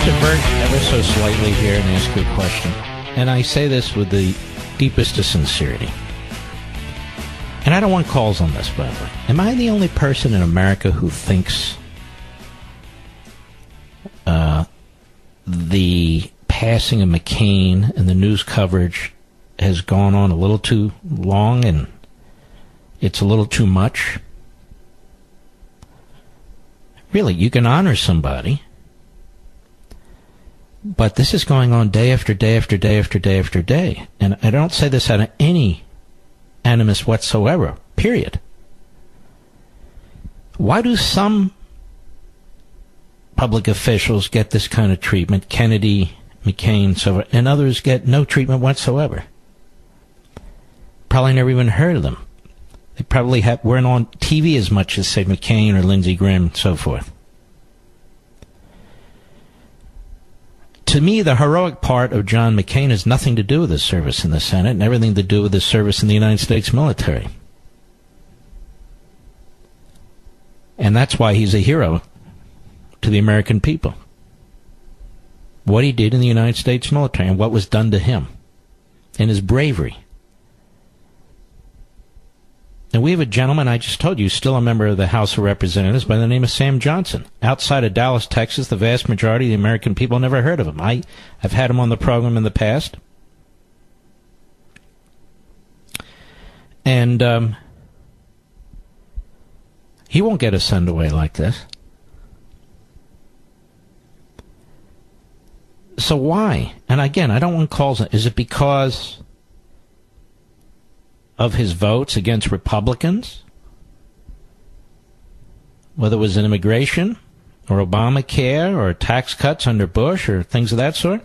divert ever so slightly here and ask you a question? And I say this with the deepest of sincerity. And I don't want calls on this, by the way. Am I the only person in America who thinks the passing of McCain and the news coverage has gone on a little too long and it's a little too much? Really, you can honor somebody, but this is going on day after day after day after day after day. And I don't say this out of any animus whatsoever, period. Why do some public officials get this kind of treatment, Kennedy, McCain, so, and others get no treatment whatsoever? Probably never even heard of them. They probably weren't on TV as much as, say, McCain or Lindsey Graham and so forth. To me, the heroic part of John McCain has nothing to do with his service in the Senate and everything to do with his service in the United States military. And that's why he's a hero to the American people. What he did in the United States military and what was done to him and his bravery. And we have a gentleman, I just told you, still a member of the House of Representatives by the name of Sam Johnson. Outside of Dallas, Texas, the vast majority of the American people never heard of him. I've had him on the program in the past. And he won't get us sent away like this. So why? And again, I don't want calls. Is it because of his votes against Republicans? Whether it was in immigration or Obamacare or tax cuts under Bush or things of that sort?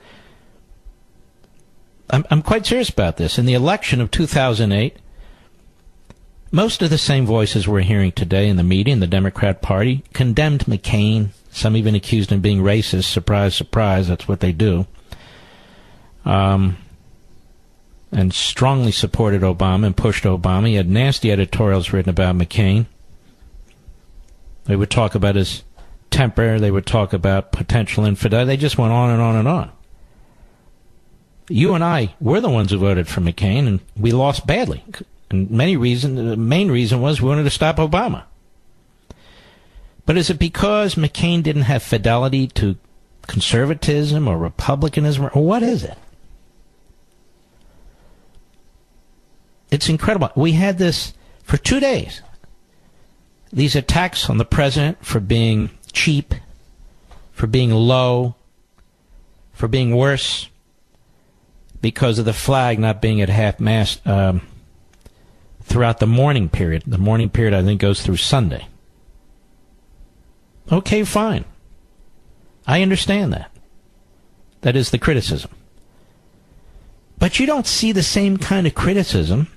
I'm quite serious about this. In the election of 2008, most of the same voices we're hearing today in the media in the Democrat Party condemned McCain. Some even accused him of being racist. Surprise, surprise, that's what they do. And strongly supported Obama and pushed Obama. He had nasty editorials written about McCain. They would talk about his temper. They would talk about potential infidelity. They just went on and on and on. You and I were the ones who voted for McCain, and we lost badly. And the main reason was we wanted to stop Obama. But is it because McCain didn't have fidelity to conservatism or republicanism, or what is it? It's incredible. We had this for 2 days. These attacks on the president for being cheap, for being low, for being worse, because of the flag not being at half-mast throughout the mourning period. The mourning period, I think, goes through Sunday. Okay, fine. I understand that. That is the criticism. But you don't see the same kind of criticism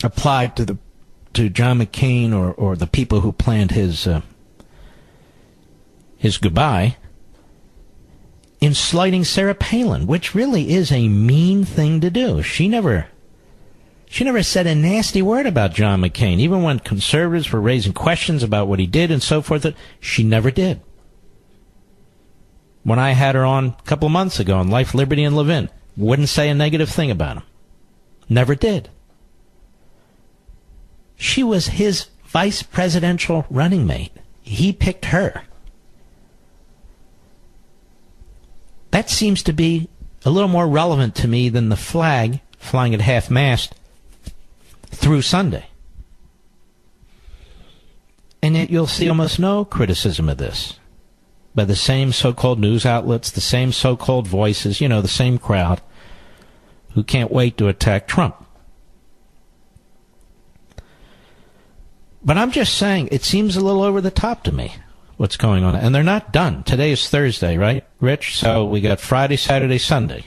applied to John McCain or the people who planned his goodbye in slighting Sarah Palin, which really is a mean thing to do. She never said a nasty word about John McCain, even when conservatives were raising questions about what he did and so forth. She never did. When I had her on a couple of months ago on Life, Liberty, and Levin, wouldn't say a negative thing about him. Never did. She was his vice presidential running mate. He picked her. That seems to be a little more relevant to me than the flag flying at half-mast through Sunday. And yet you'll see almost no criticism of this by the same so-called news outlets, the same so-called voices, the same crowd who can't wait to attack Trump. But I'm just saying, it seems a little over the top to me, what's going on. And they're not done. Today is Thursday, right, Rich? So we got Friday, Saturday, Sunday.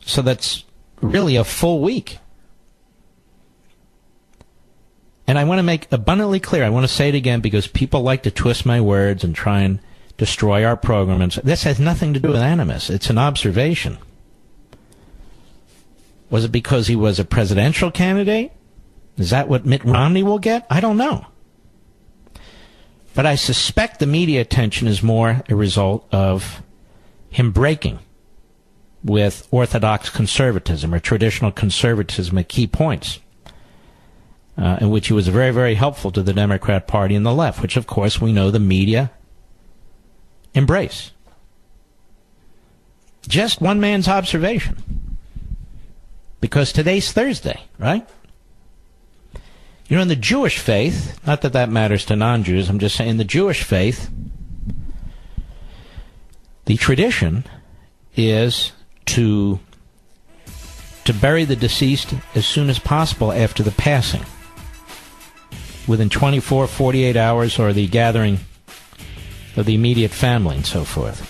So that's really a full week. And I want to make abundantly clear, I want to say it again because people like to twist my words and try and destroy our program. And this has nothing to do with animus. It's an observation. Was it because he was a presidential candidate? Is that what Mitt Romney will get? I don't know. But I suspect the media attention is more a result of him breaking with orthodox conservatism or traditional conservatism at key points, in which he was very, very helpful to the Democrat Party and the left, which, of course, we know the media embrace. Just one man's observation. Because today's Thursday, right? You know, in the Jewish faith, not that that matters to non-Jews, I'm just saying the Jewish faith, the tradition is to bury the deceased as soon as possible after the passing, within 24, 48 hours, or the gathering of the immediate family and so forth.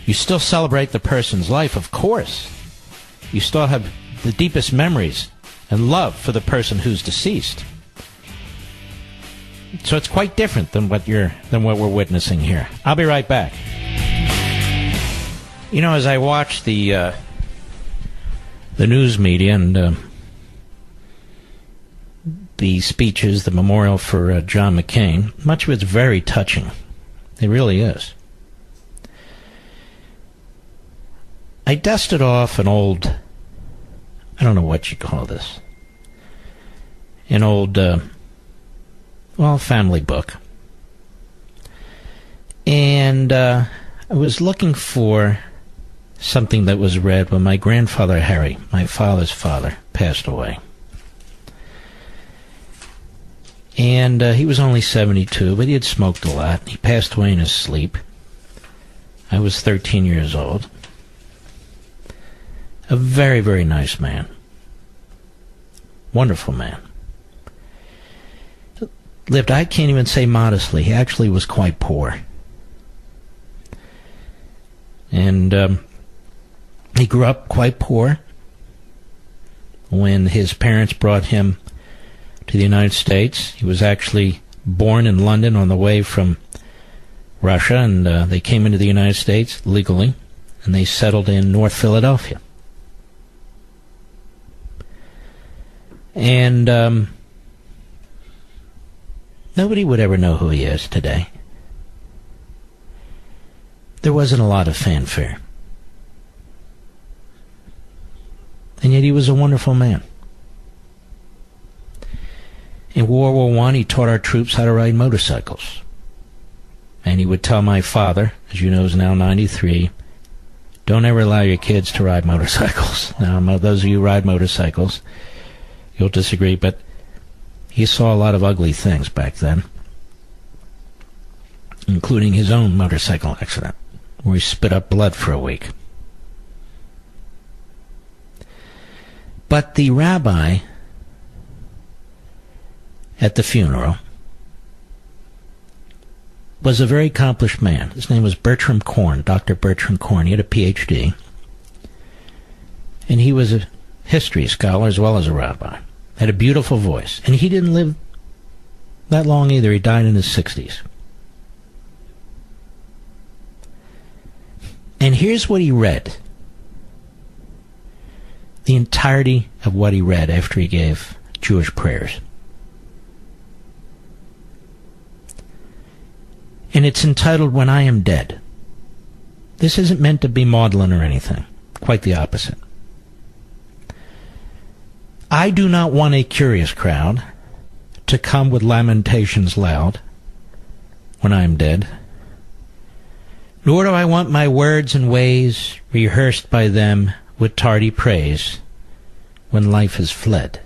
You still celebrate the person's life, of course. You still have the deepest memories and love for the person who's deceased. So it's quite different than what we're witnessing here. I'll be right back. You know, as I watch the news media and the speeches, the memorial for John McCain, much of it's very touching. It really is. I dusted off an old, I don't know what you call this, an old, family book. And I was looking for something that was read when my grandfather Harry, my father's father, passed away. And he was only 72, but he had smoked a lot. He passed away in his sleep. I was 13 years old. A very, very nice man. Wonderful man. Lived, I can't even say modestly, he actually was quite poor. And he grew up quite poor when his parents brought him to the United States. He was actually born in London on the way from Russia, and they came into the United States legally, and they settled in North Philadelphia. And nobody would ever know who he is today. There wasn't a lot of fanfare. And yet he was a wonderful man. In World War I, he taught our troops how to ride motorcycles. And he would tell my father, as you know is now 93, don't ever allow your kids to ride motorcycles. Now, those of you who ride motorcycles, you'll disagree, but he saw a lot of ugly things back then, including his own motorcycle accident, where he spit up blood for a week. But the rabbi at the funeral was a very accomplished man. His name was Bertram Korn, Dr. Bertram Korn. He had a Ph.D., and he was a history scholar as well as a rabbi. Had a beautiful voice. And he didn't live that long either. He died in his 60s. And here's what he read. The entirety of what he read after he gave Jewish prayers. And it's entitled, When I Am Dead. This isn't meant to be maudlin or anything. Quite the opposite. I do not want a curious crowd to come with lamentations loud when I am dead, nor do I want my words and ways rehearsed by them with tardy praise when life has fled.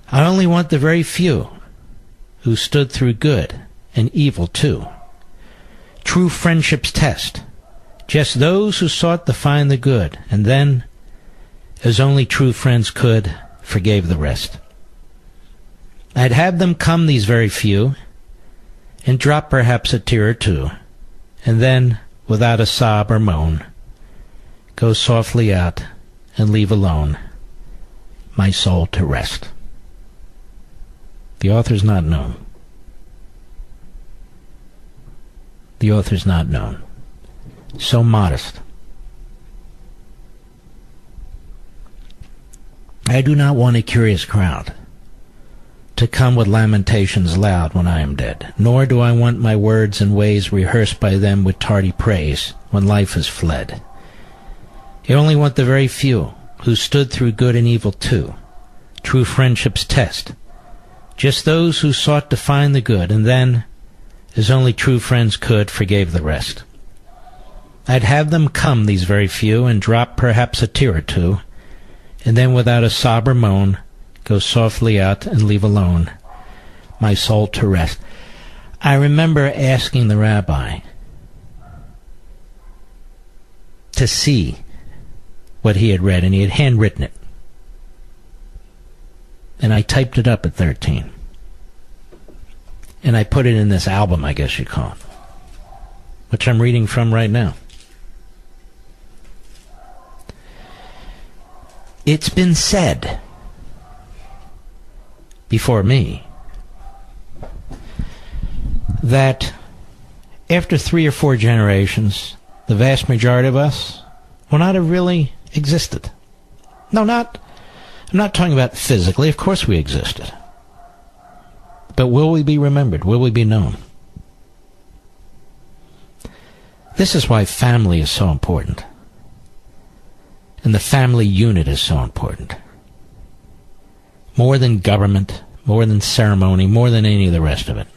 I only want the very few who stood through good and evil too. True friendship's test, just those who sought to find the good, and then, as only true friends could, forgave the rest. I'd have them come, these very few, and drop perhaps a tear or two, and then, without a sob or moan, go softly out and leave alone my soul to rest. The author's not known. The author's not known. So modest. I do not want a curious crowd to come with lamentations loud when I am dead, nor do I want my words and ways rehearsed by them with tardy praise when life has fled. I only want the very few who stood through good and evil too, true friendship's test, just those who sought to find the good, and then, as only true friends could, forgave the rest. I'd have them come, these very few, and drop perhaps a tear or two, and then without a sob or moan, go softly out and leave alone my soul to rest. I remember asking the rabbi to see what he had read, and he had handwritten it. And I typed it up at 13. And I put it in this album, I guess you call it, which I'm reading from right now. It's been said before me that after 3 or 4 generations, the vast majority of us will not have really existed. No, I'm not talking about physically. Of course we existed. But will we be remembered? Will we be known? This is why family is so important. And the family unit is so important. More than government, more than ceremony, more than any of the rest of it.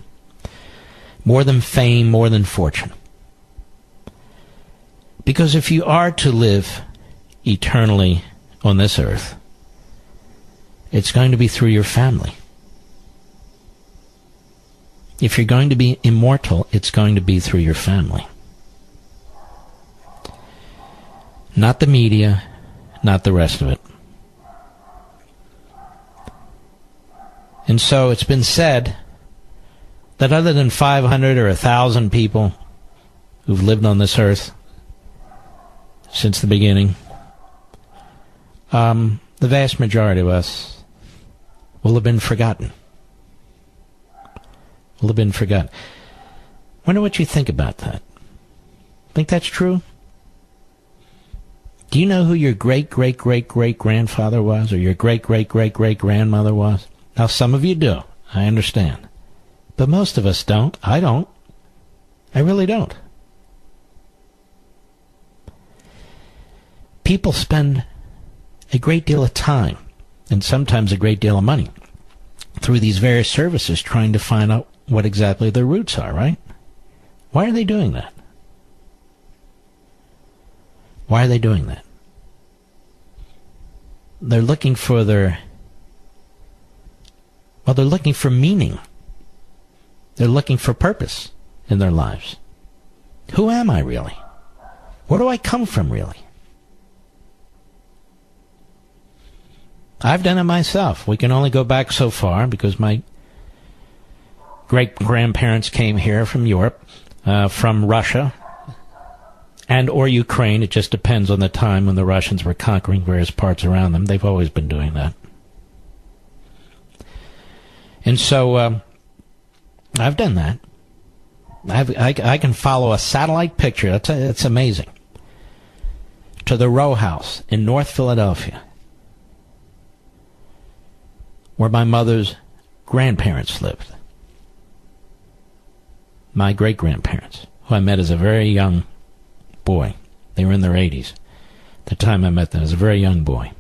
More than fame, more than fortune. Because if you are to live eternally on this earth, it's going to be through your family. If you're going to be immortal, it's going to be through your family. Not the media, not the rest of it. And so it's been said that other than 500 or 1,000 people who've lived on this earth since the beginning, the vast majority of us will have been forgotten. Will have been forgotten. Wonder what you think about that. Think that's true? Do you know who your great-great-great-great-grandfather was, or your great-great-great-great-grandmother was? Now, some of you do. I understand. But most of us don't. I don't. I really don't. People spend a great deal of time, and sometimes a great deal of money, through these various services trying to find out what exactly their roots are, right? Why are they doing that? Why are they doing that? They're looking for they're looking for meaning. They're looking for purpose in their lives. Who am I really? Where do I come from really? I've done it myself. We can only go back so far because my great-grandparents came here from Europe, from Russia, and or Ukraine. It just depends on the time when the Russians were conquering various parts around them. They've always been doing that. And so I've done that. I can follow a satellite picture. It's amazing. To the row house in North Philadelphia, where my mother's grandparents lived. My great-grandparents, who I met as a very young boy. They were in their 80s. At the time I met them, as a very young boy.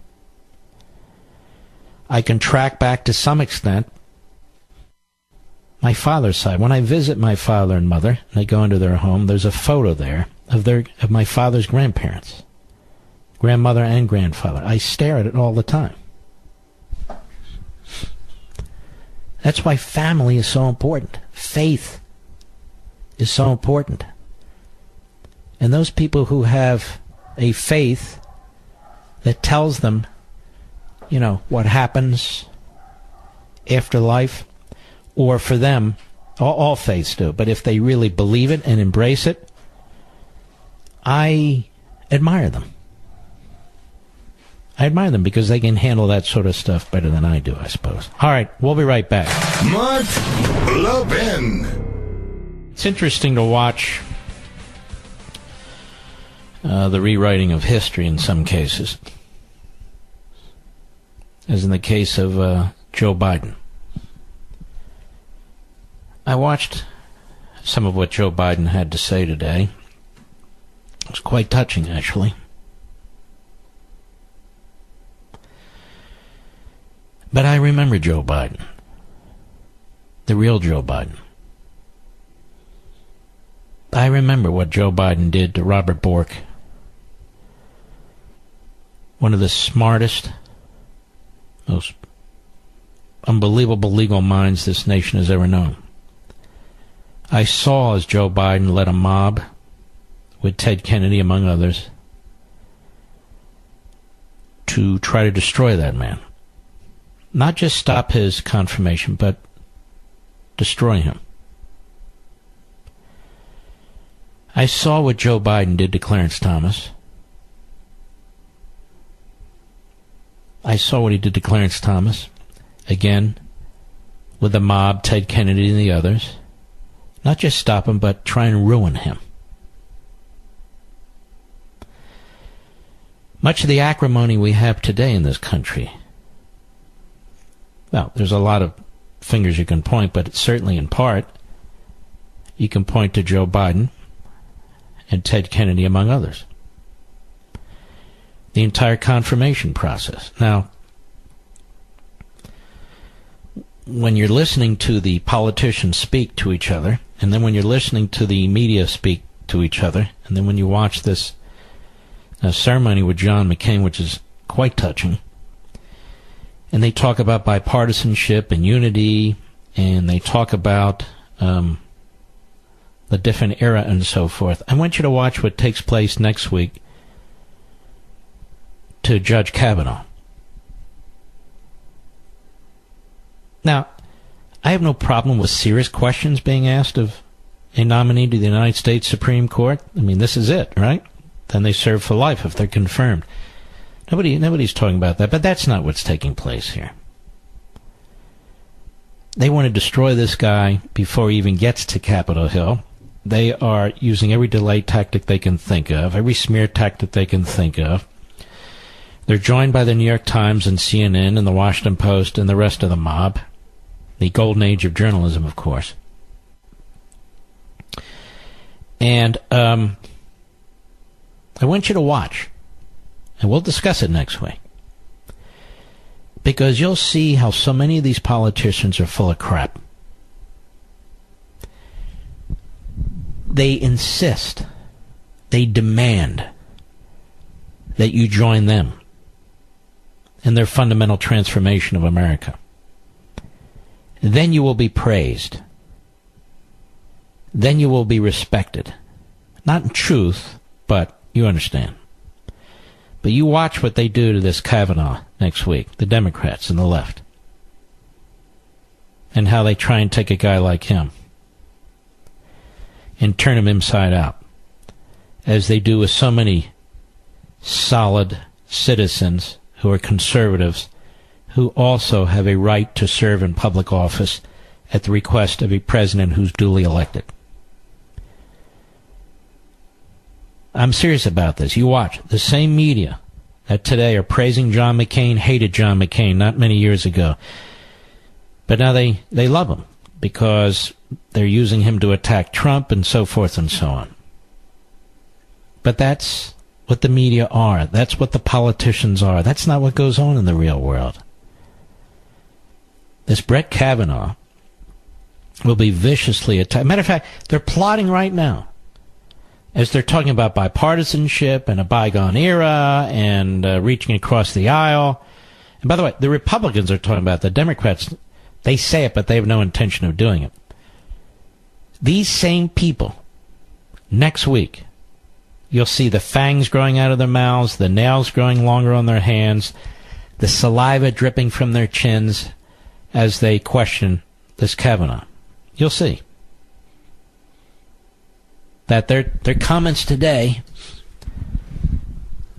I can track back to some extent my father's side. When I visit my father and mother, and I go into their home, there's a photo there of my father's grandparents. Grandmother and grandfather. I stare at it all the time. That's why family is so important. Faith is so important. And those people who have a faith that tells them, what happens after life, or for them, all faiths do, but if they really believe it and embrace it, I admire them. I admire them because they can handle that sort of stuff better than I do, I suppose. All right, we'll be right back. Mark Levin. It's interesting to watch the rewriting of history in some cases, as in the case of Joe Biden. I watched some of what Joe Biden had to say today. It was quite touching, actually. But I remember Joe Biden. The real Joe Biden. I remember what Joe Biden did to Robert Bork. One of the smartest, most unbelievable legal minds this nation has ever known. I saw as Joe Biden led a mob with Ted Kennedy, among others, to try to destroy that man. Not just stop his confirmation, but destroy him. I saw what Joe Biden did to Clarence Thomas. I saw what he did to Clarence Thomas, again, with the mob, Ted Kennedy and the others. Not just stop him, but try and ruin him. Much of the acrimony we have today in this country, well, there's a lot of fingers you can point, but certainly in part, you can point to Joe Biden and Ted Kennedy, among others. The entire confirmation process. Now, when you're listening to the politicians speak to each other, and then when you're listening to the media speak to each other, and then when you watch this ceremony with John McCain, which is quite touching, and they talk about bipartisanship and unity, and they talk about the different era and so forth. I want you to watch what takes place next week to Judge Kavanaugh. Now, I have no problem with serious questions being asked of a nominee to the United States Supreme Court. I mean, this is it, right? Then they serve for life if they're confirmed. Nobody's talking about that, but that's not what's taking place here. They want to destroy this guy before he even gets to Capitol Hill. They are using every delay tactic they can think of, every smear tactic they can think of. They're joined by the New York Times and CNN and the Washington Post and the rest of the mob. The golden age of journalism, of course. And I want you to watch. And we'll discuss it next week. Because you'll see how so many of these politicians are full of crap. They insist, they demand that you join them in their fundamental transformation of America. Then you will be praised. Then you will be respected. Not in truth, but you understand. But you watch what they do to this Kavanaugh next week, the Democrats and the left, and how they try and take a guy like him and turn him inside out, as they do with so many solid citizens who are conservatives, who also have a right to serve in public office at the request of a president who's duly elected. I'm serious about this. You watch. The same media that today are praising John McCain hated John McCain not many years ago. But now they love him because they're using him to attack Trump and so forth and so on. But that's what the media are. That's what the politicians are. That's not what goes on in the real world. This Brett Kavanaugh will be viciously attacked. Matter of fact, they're plotting right now, as they're talking about bipartisanship and a bygone era and reaching across the aisle. And by the way, the Republicans are talking about it. The Democrats, they say it, but they have no intention of doing it. These same people, next week, you'll see the fangs growing out of their mouths, the nails growing longer on their hands, the saliva dripping from their chins as they question this Kavanaugh. You'll see that their comments today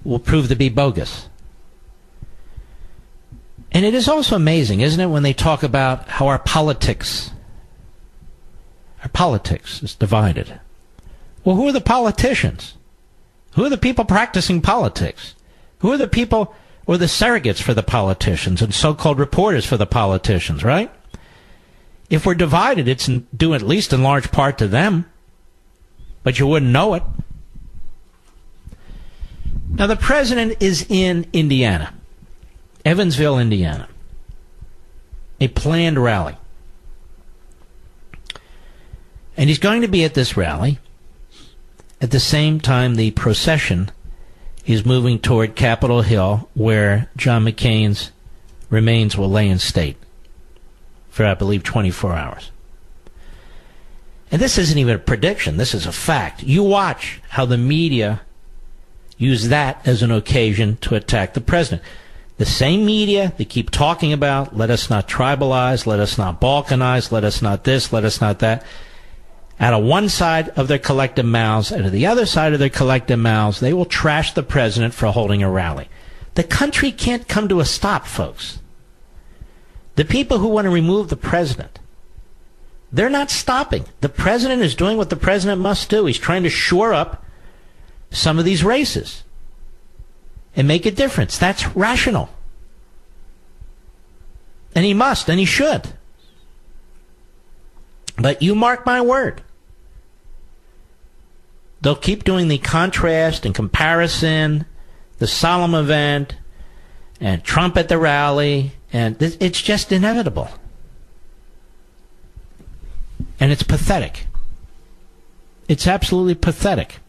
will prove to be bogus. And it is also amazing, isn't it, when they talk about how our politics is divided. Well, who are the politicians? Who are the people practicing politics? Who are the people or the surrogates for the politicians and so-called reporters for the politicians, right? If we're divided, it's due at least in large part to them. But you wouldn't know it. Now, the president is in Indiana, Evansville, Indiana. A planned rally. And he's going to be at this rally at the same time the procession is moving toward Capitol Hill, where John McCain's remains will lay in state for, I believe, 24 hours. And this isn't even a prediction. This is a fact. You watch how the media use that as an occasion to attack the president. The same media that keep talking about, let us not tribalize, let us not balkanize, let us not this, let us not that. Out of one side of their collective mouths, out of the other side of their collective mouths, they will trash the president for holding a rally. The country can't come to a stop, folks. The people who want to remove the president, they're not stopping. The president is doing what the president must do. He's trying to shore up some of these races and make a difference. That's rational. And he must, and he should. But you mark my word, they'll keep doing the contrast and comparison, the solemn event, and Trump at the rally, and it's just inevitable. And it's pathetic. It's absolutely pathetic.